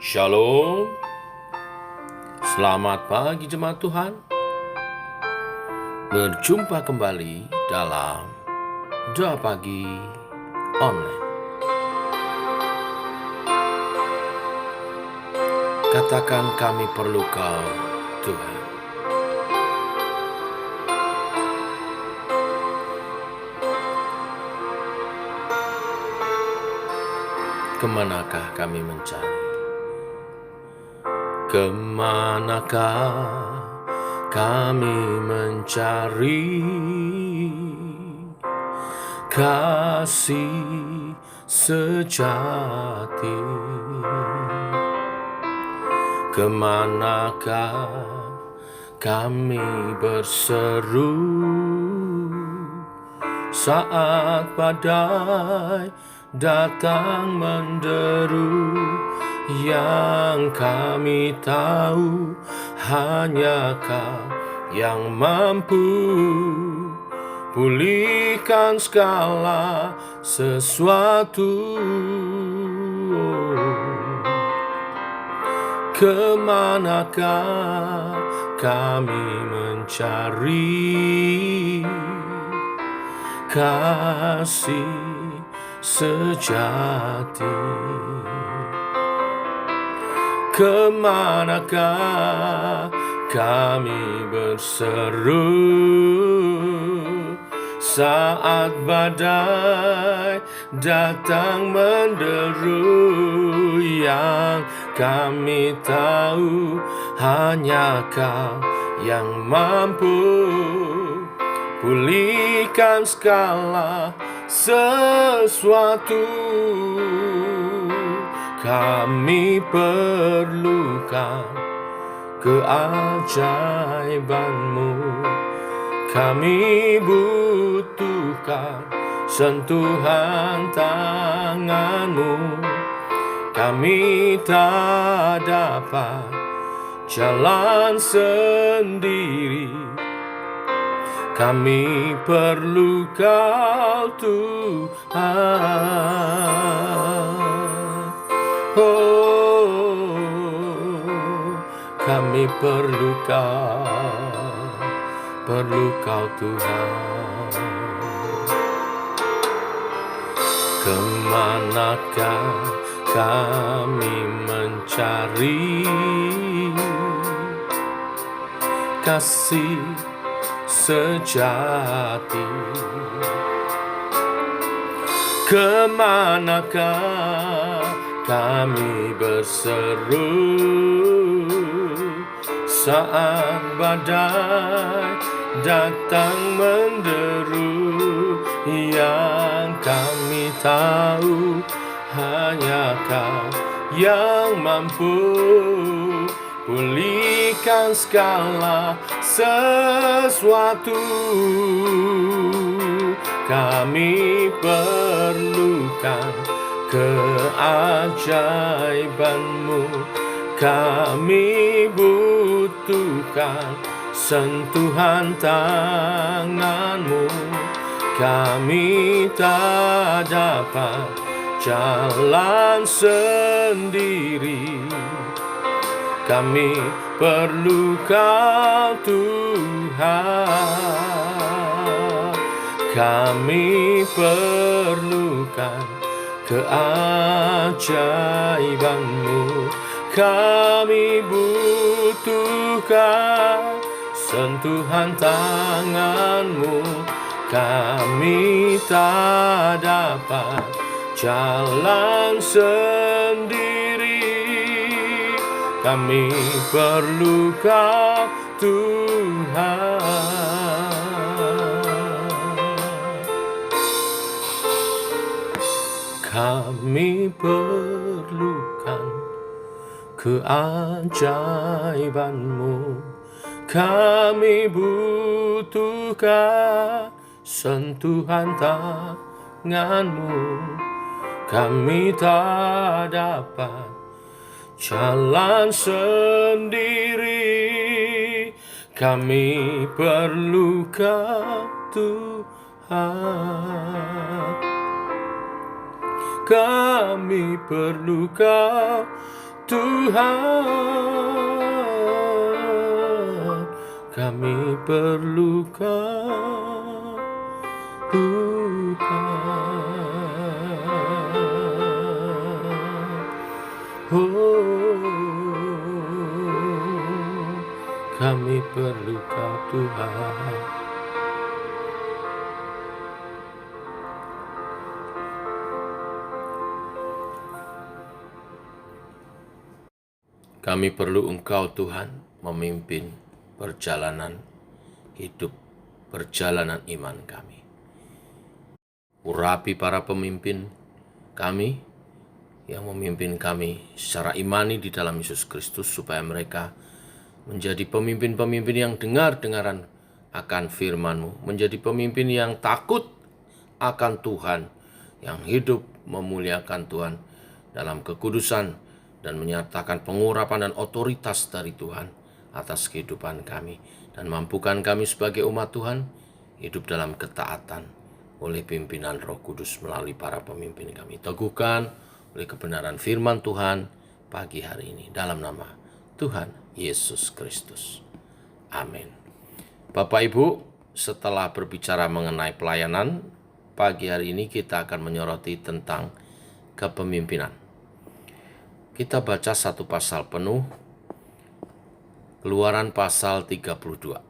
Shalom, selamat pagi jemaat Tuhan. Berjumpa kembali dalam Doa Pagi Online. Katakan kami perlu Kau, Tuhan. Kemanakah kami mencari? Kemanakah kami mencari kasih sejati? Kemanakah kami berseru saat badai datang menderu? Yang kami tahu hanya Kau yang mampu pulihkan segala sesuatu. Kemanakah kami mencari kasih sejati? Kemanakah kami berseru saat badai datang menderu? Yang kami tahu hanya Kau yang mampu pulihkan segala sesuatu. Kami perlukan keajaiban-Mu, kami butuhkan sentuhan tangan-Mu. Kami tak dapat jalan sendiri, kami perlu Kau, Tuhan. Kami perlu Kau Tuhan. Kemanakah kami mencari kasih sejati? Kemanakah kami berseru saat badai datang menderu? Yang kami tahu hanya Kau yang mampu pulihkan segala sesuatu. Kami perlukan keajaiban-Mu, kami butuhkan sentuhan tangan-Mu. Kami tak dapat jalan sendiri, kami perlu Kau Tuhan. Kami perlukan keajaiban-Mu, kami butuhkan sentuhan tangan-Mu. Kami tak dapat jalan sendiri, kami perlu Kau Tuhan. Kami perlukan keajaiban-Mu, kami butuhkan sentuhan tangan-Mu. Kami tak dapat jalan sendiri, kami perlu Kau Tuhan. Kami perlu Kau Tuhan, kami perlu Kau, Tuhan. Oh, kami perlu Kau, Tuhan. Kami perlu Engkau, Tuhan, memimpin perjalanan hidup, perjalanan iman kami. Urapi para pemimpin kami yang memimpin kami secara imani di dalam Yesus Kristus, supaya mereka menjadi pemimpin-pemimpin yang dengar-dengaran akan firman-Mu, menjadi pemimpin yang takut akan Tuhan, yang hidup memuliakan Tuhan dalam kekudusan, dan menyatakan pengurapan dan otoritas dari Tuhan atas kehidupan kami. Dan mampukan kami sebagai umat Tuhan hidup dalam ketaatan oleh pimpinan Roh Kudus melalui para pemimpin kami. Teguhkan oleh kebenaran firman Tuhan pagi hari ini, dalam nama Tuhan Yesus Kristus. Amin. Bapak Ibu, setelah berbicara mengenai pelayanan, pagi hari ini kita akan menyoroti tentang kepemimpinan. Kita baca satu pasal penuh, Keluaran pasal 32,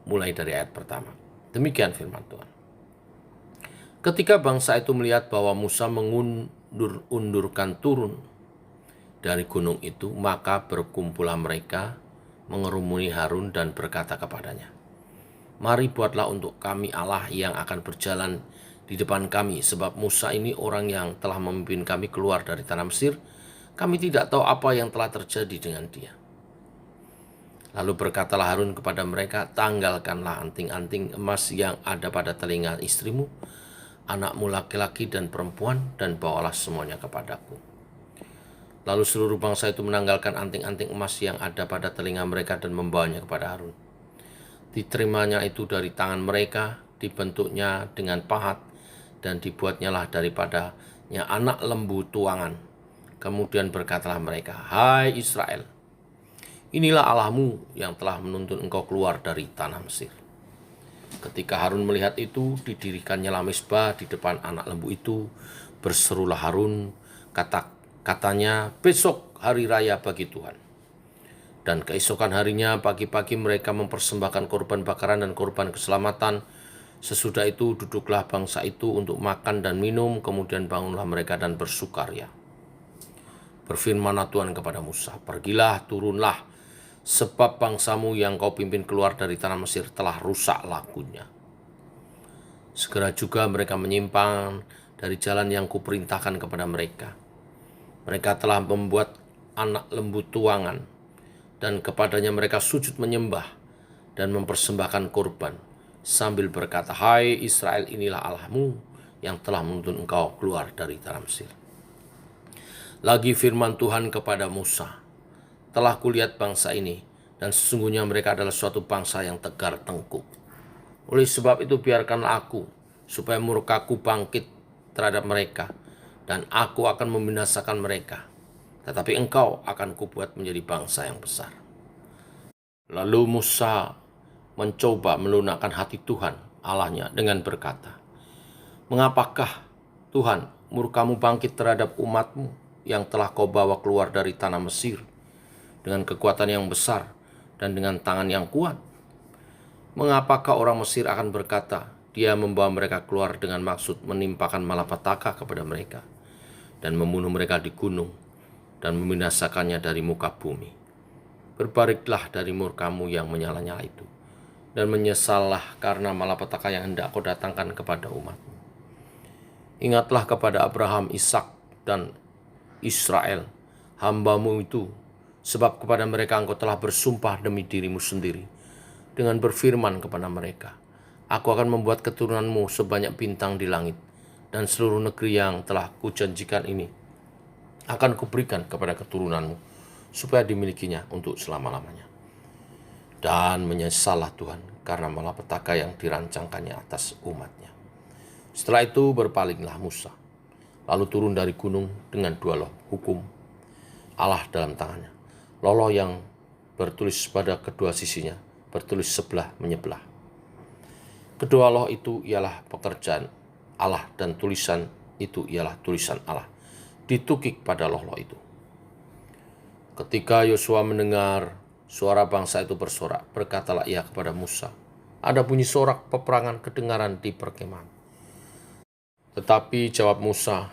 mulai dari ayat pertama. Demikian firman Tuhan. Ketika bangsa itu melihat bahwa Musa mengundur-undurkan turun dari gunung itu, maka berkumpullah mereka mengerumuni Harun dan berkata kepadanya, "Mari buatlah untuk kami Allah yang akan berjalan di depan kami, sebab Musa ini orang yang telah memimpin kami keluar dari tanah Mesir. Kami tidak tahu apa yang telah terjadi dengan dia." Lalu berkatalah Harun kepada mereka, "Tanggalkanlah anting-anting emas yang ada pada telinga istrimu, anakmu laki-laki dan perempuan, dan bawalah semuanya kepadaku." Lalu seluruh bangsa itu menanggalkan anting-anting emas yang ada pada telinga mereka dan membawanya kepada Harun. Diterimanya itu dari tangan mereka, dibentuknya dengan pahat, dan dibuatnyalah daripadanya anak lembu tuangan. Kemudian berkatalah mereka, "Hai Israel, inilah Allahmu yang telah menuntun engkau keluar dari tanah Mesir." Ketika Harun melihat itu, didirikannya mezbah di depan anak lembu itu. Berserulah Harun, katanya, "Besok hari raya bagi Tuhan." Dan keesokan harinya pagi-pagi mereka mempersembahkan korban bakaran dan korban keselamatan. Sesudah itu duduklah bangsa itu untuk makan dan minum, kemudian bangunlah mereka dan bersukaria. Berfirmanlah Tuhan kepada Musa, "Pergilah, turunlah, sebab bangsamu yang kau pimpin keluar dari tanah Mesir telah rusak lakunya." Segera juga mereka menyimpang dari jalan yang kuperintahkan kepada mereka. Mereka telah membuat anak lembu tuangan, dan kepadanya mereka sujud menyembah dan mempersembahkan korban, sambil berkata, "Hai Israel, inilah Allahmu yang telah menuntun engkau keluar dari tanah Mesir." Lagi firman Tuhan kepada Musa, "Telah kulihat bangsa ini, dan sesungguhnya mereka adalah suatu bangsa yang tegar tengkuk. Oleh sebab itu biarkanlah aku, supaya murkaku bangkit terhadap mereka, dan aku akan membinasakan mereka. Tetapi engkau akan kubuat menjadi bangsa yang besar." Lalu Musa mencoba melunakkan hati Tuhan Allahnya dengan berkata, "Mengapakah Tuhan murkamu bangkit terhadap umatmu yang telah kau bawa keluar dari tanah Mesir dengan kekuatan yang besar dan dengan tangan yang kuat? Mengapakah orang Mesir akan berkata, dia membawa mereka keluar dengan maksud menimpakan malapetaka kepada mereka dan membunuh mereka di gunung dan membinasakannya dari muka bumi? Berbaliklah dari murkamu yang menyala-nyala itu, dan menyesallah karena malapetaka yang hendak kau datangkan kepada umatmu. Ingatlah kepada Abraham, Ishak, dan Israel, hambamu itu, sebab kepada mereka engkau telah bersumpah demi dirimu sendiri, dengan berfirman kepada mereka, Aku akan membuat keturunanmu sebanyak bintang di langit, dan seluruh negeri yang telah kujanjikan ini akan kuberikan kepada keturunanmu, supaya dimilikinya untuk selama-lamanya." Dan menyesallah Tuhan karena malapetaka yang dirancangkannya atas umatnya. Setelah itu berpalinglah Musa, lalu turun dari gunung dengan 2 loh hukum, Allah dalam tangannya. Loloh yang bertulis pada kedua sisinya, bertulis sebelah menyebelah. Kedua loh itu ialah pekerjaan Allah dan tulisan itu ialah tulisan Allah. Ditukik pada loh-loh itu. Ketika Yosua mendengar suara bangsa itu bersorak, berkatalah ia kepada Musa, ada bunyi sorak peperangan kedengaran di perkemahan. Tetapi jawab Musa,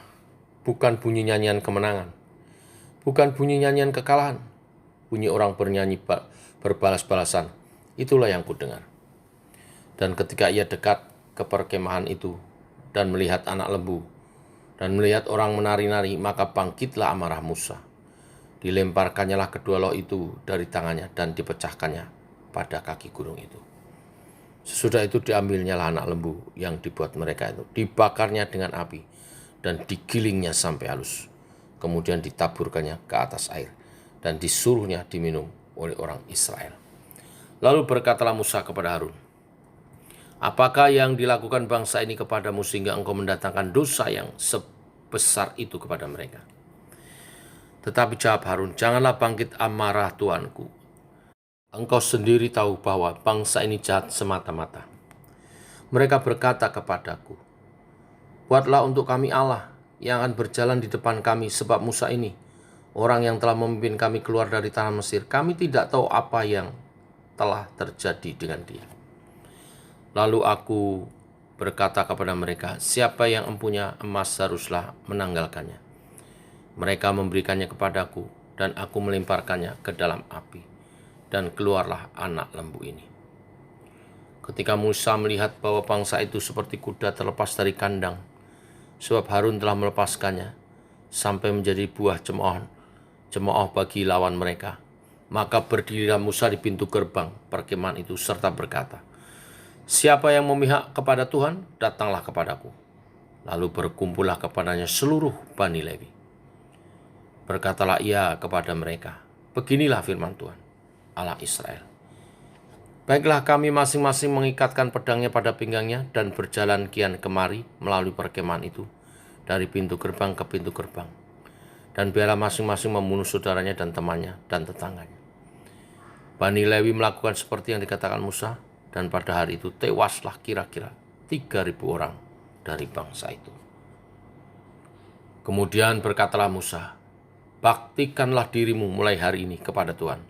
bukan bunyi nyanyian kemenangan, bukan bunyi nyanyian kekalahan, bunyi orang bernyanyi berbalas-balasan, itulah yang kudengar. Dan ketika ia dekat ke perkemahan itu dan melihat anak lembu dan melihat orang menari-nari, maka bangkitlah amarah Musa. Dilemparkannya lah kedua loh itu dari tangannya dan dipecahkannya pada kaki gunung itu. Sesudah itu diambilnya lah anak lembu yang dibuat mereka itu, dibakarnya dengan api dan digilingnya sampai halus. Kemudian ditaburkannya ke atas air dan disuruhnya diminum oleh orang Israel. Lalu berkatalah Musa kepada Harun, apakah yang dilakukan bangsa ini kepadamu sehingga engkau mendatangkan dosa yang sebesar itu kepada mereka? Tetapi jawab Harun, janganlah bangkit amarah Tuanku. Engkau sendiri tahu bahwa bangsa ini jahat semata-mata. Mereka berkata kepadaku, buatlah untuk kami Allah yang akan berjalan di depan kami, sebab Musa ini, orang yang telah memimpin kami keluar dari tanah Mesir, kami tidak tahu apa yang telah terjadi dengan dia. Lalu aku berkata kepada mereka, siapa yang empunya emas haruslah menanggalkannya. Mereka memberikannya kepadaku, dan aku melemparkannya ke dalam api, dan keluarlah anak lembu ini. Ketika Musa melihat bahwa bangsa itu seperti kuda terlepas dari kandang, sebab Harun telah melepaskannya, sampai menjadi buah cemooh bagi lawan mereka, maka berdirilah Musa di pintu gerbang perkemahan itu, serta berkata, siapa yang memihak kepada Tuhan, datanglah kepadaku. Lalu berkumpullah kepadanya seluruh Bani Lewi. Berkatalah ia kepada mereka, beginilah firman Tuhan, Allah Israel. Baiklah, kami masing-masing mengikatkan pedangnya pada pinggangnya dan berjalan kian kemari melalui perkemahan itu, dari pintu gerbang ke pintu gerbang. Dan biarlah masing-masing membunuh saudaranya dan temannya dan tetangganya. Bani Lewi melakukan seperti yang dikatakan Musa, dan pada hari itu tewaslah kira-kira 3.000 orang dari bangsa itu. Kemudian berkatalah Musa, baktikanlah dirimu mulai hari ini kepada Tuhan,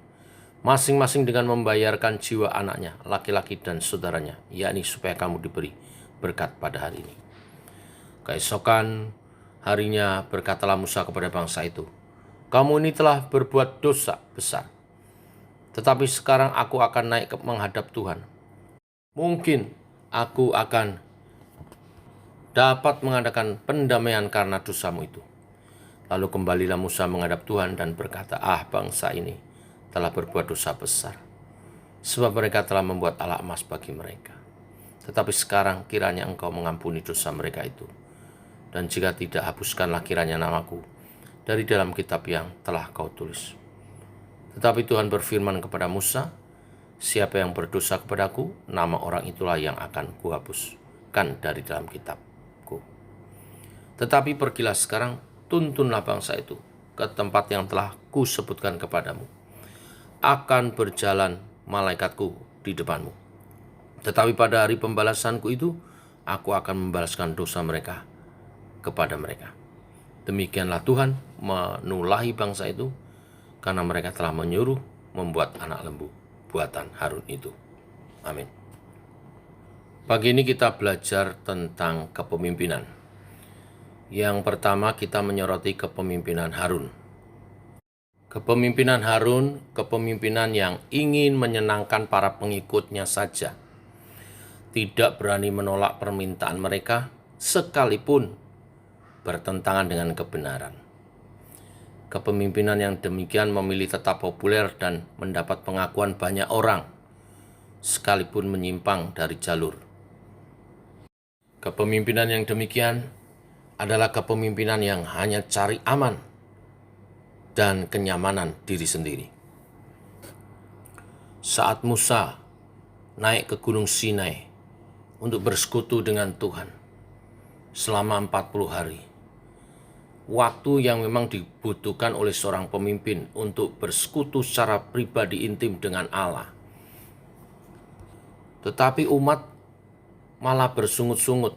masing-masing dengan membayarkan jiwa anaknya, laki-laki dan saudaranya, yakni supaya kamu diberi berkat pada hari ini. Keesokan harinya berkatalah Musa kepada bangsa itu, kamu ini telah berbuat dosa besar, tetapi sekarang aku akan naik menghadap Tuhan. Mungkin aku akan dapat mengadakan pendamaian karena dosamu itu. Lalu kembalilah Musa menghadap Tuhan dan berkata, bangsa ini telah berbuat dosa besar, sebab mereka telah membuat alat emas bagi mereka. Tetapi sekarang kiranya engkau mengampuni dosa mereka itu, dan jika tidak, hapuskanlah kiranya namaku dari dalam kitab yang telah kau tulis. Tetapi Tuhan berfirman kepada Musa, siapa yang berdosa kepadaku, nama orang itulah yang akan kuhapuskan dari dalam kitabku. Tetapi pergilah sekarang, tuntunlah bangsa itu ke tempat yang telah kusebutkan kepadamu. Akan berjalan malaikatku di depanmu. Tetapi pada hari pembalasanku itu, aku akan membalaskan dosa mereka kepada mereka. Demikianlah Tuhan menulahi bangsa itu, karena mereka telah menyuruh membuat anak lembu buatan Harun itu. Amin. Pagi ini kita belajar tentang kepemimpinan. Yang pertama kita menyoroti kepemimpinan Harun. Kepemimpinan Harun, kepemimpinan yang ingin menyenangkan para pengikutnya saja. Tidak berani menolak permintaan mereka, sekalipun bertentangan dengan kebenaran. Kepemimpinan yang demikian memilih tetap populer dan mendapat pengakuan banyak orang, sekalipun menyimpang dari jalur. Kepemimpinan yang demikian adalah kepemimpinan yang hanya cari aman dan kenyamanan diri sendiri. Saat Musa naik ke Gunung Sinai untuk bersekutu dengan Tuhan selama 40 hari, waktu yang memang dibutuhkan oleh seorang pemimpin untuk bersekutu secara pribadi intim dengan Allah. Tetapi umat malah bersungut-sungut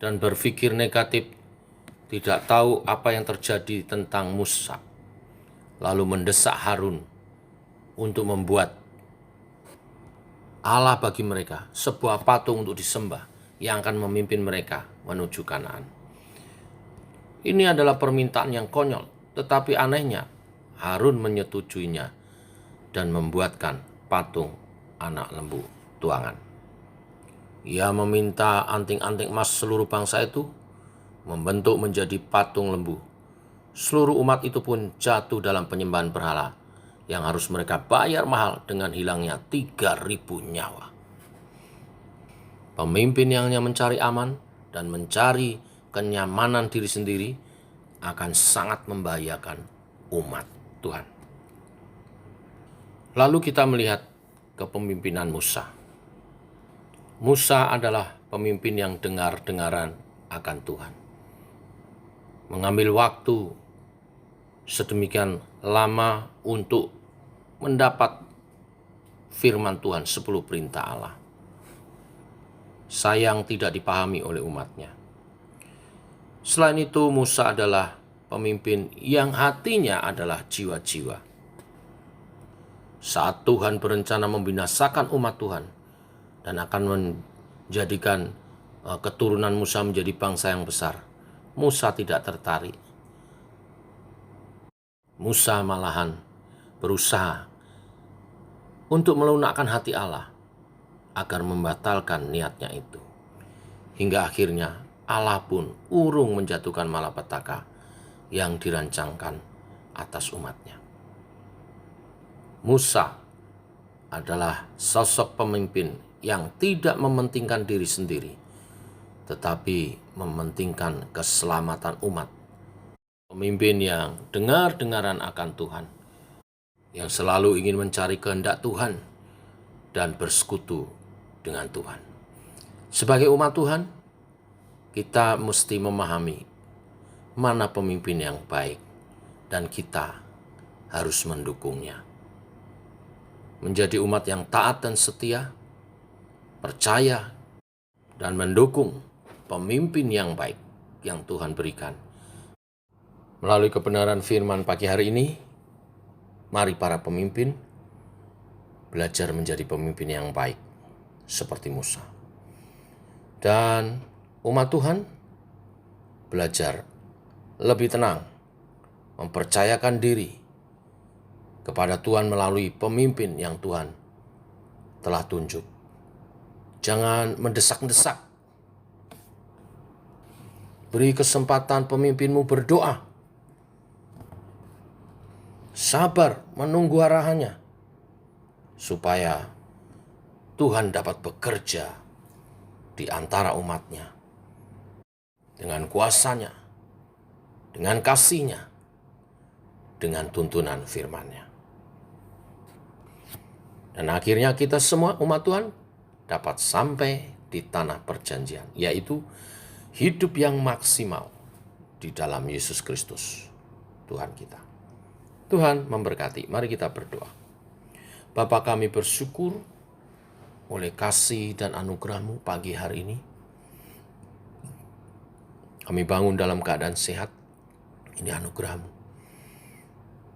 dan berpikir negatif, tidak tahu apa yang terjadi tentang Musa, lalu mendesak Harun untuk membuat Allah bagi mereka, sebuah patung untuk disembah yang akan memimpin mereka menuju Kanaan. Ini adalah permintaan yang konyol, tetapi anehnya Harun menyetujuinya dan membuatkan patung anak lembu tuangan. Ia meminta anting-anting emas seluruh bangsa itu membentuk menjadi patung lembu. Seluruh umat itu pun jatuh dalam penyembahan berhala yang harus mereka bayar mahal dengan hilangnya 3.000 nyawa. Pemimpin yang hanya mencari aman dan mencari kenyamanan diri sendiri akan sangat membahayakan umat Tuhan. Lalu kita melihat kepemimpinan Musa. Musa adalah pemimpin yang dengar-dengaran akan Tuhan. Mengambil waktu sedemikian lama untuk mendapat firman Tuhan, 10 perintah Allah. Sayang tidak dipahami oleh umatnya. Selain itu, Musa adalah pemimpin yang hatinya adalah jiwa-jiwa. Saat Tuhan berencana membinasakan umat Tuhan dan akan menjadikan keturunan Musa menjadi bangsa yang besar, Musa tidak tertarik. Musa malahan berusaha untuk melunakkan hati Allah agar membatalkan niatnya itu. Hingga akhirnya Allah pun urung menjatuhkan malapetaka yang dirancangkan atas umatnya. Musa adalah sosok pemimpin yang tidak mementingkan diri sendiri, tetapi mementingkan keselamatan umat. Pemimpin yang dengar-dengaran akan Tuhan, yang selalu ingin mencari kehendak Tuhan dan bersekutu dengan Tuhan. Sebagai umat Tuhan, kita mesti memahami mana pemimpin yang baik dan kita harus mendukungnya. Menjadi umat yang taat dan setia, percaya dan mendukung pemimpin yang baik yang Tuhan berikan. Melalui kebenaran firman pagi hari ini, mari para pemimpin belajar menjadi pemimpin yang baik seperti Musa. Dan umat Tuhan belajar lebih tenang, mempercayakan diri kepada Tuhan melalui pemimpin yang Tuhan telah tunjuk. Jangan mendesak-desak. Beri kesempatan pemimpinmu berdoa. Sabar menunggu arahannya, supaya Tuhan dapat bekerja di antara umatnya dengan kuasanya, dengan kasihnya, dengan tuntunan firman-Nya. Dan akhirnya kita semua umat Tuhan dapat sampai di tanah perjanjian, yaitu hidup yang maksimal di dalam Yesus Kristus, Tuhan kita. Tuhan memberkati. Mari kita berdoa. Bapa, kami bersyukur oleh kasih dan anugerah-Mu pagi hari ini. Kami bangun dalam keadaan sehat. Ini anugerah-Mu.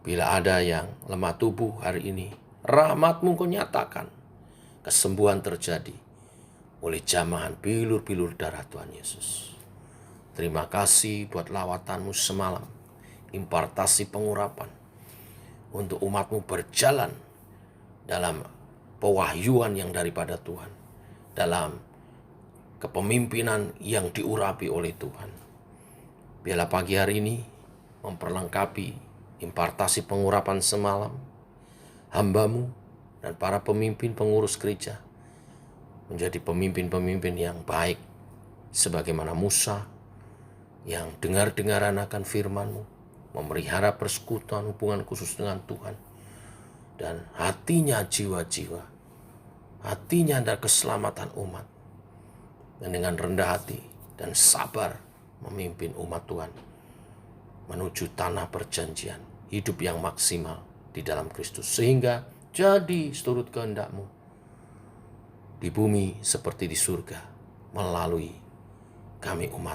Bila ada yang lemah tubuh hari ini, rahmat-Mu Kau nyatakan. Kesembuhan terjadi oleh jamahan bilur-bilur darah Tuhan Yesus. Terima kasih buat lawatan-Mu semalam. Impartasi pengurapan untuk umat-Mu berjalan dalam pewahyuan yang daripada Tuhan, dalam kepemimpinan yang diurapi oleh Tuhan. Biarlah pagi hari ini memperlengkapi impartasi pengurapan semalam, hamba-Mu dan para pemimpin pengurus gereja menjadi pemimpin-pemimpin yang baik, sebagaimana Musa yang dengar-dengaran akan firman-Mu, memelihara persekutuan hubungan khusus dengan Tuhan, dan hatinya jiwa-jiwa, hatinya ada keselamatan umat, dan dengan rendah hati dan sabar memimpin umat Tuhan menuju tanah perjanjian, hidup yang maksimal di dalam Kristus. Sehingga jadi seturut kehendak-Mu di bumi seperti di surga melalui kami umat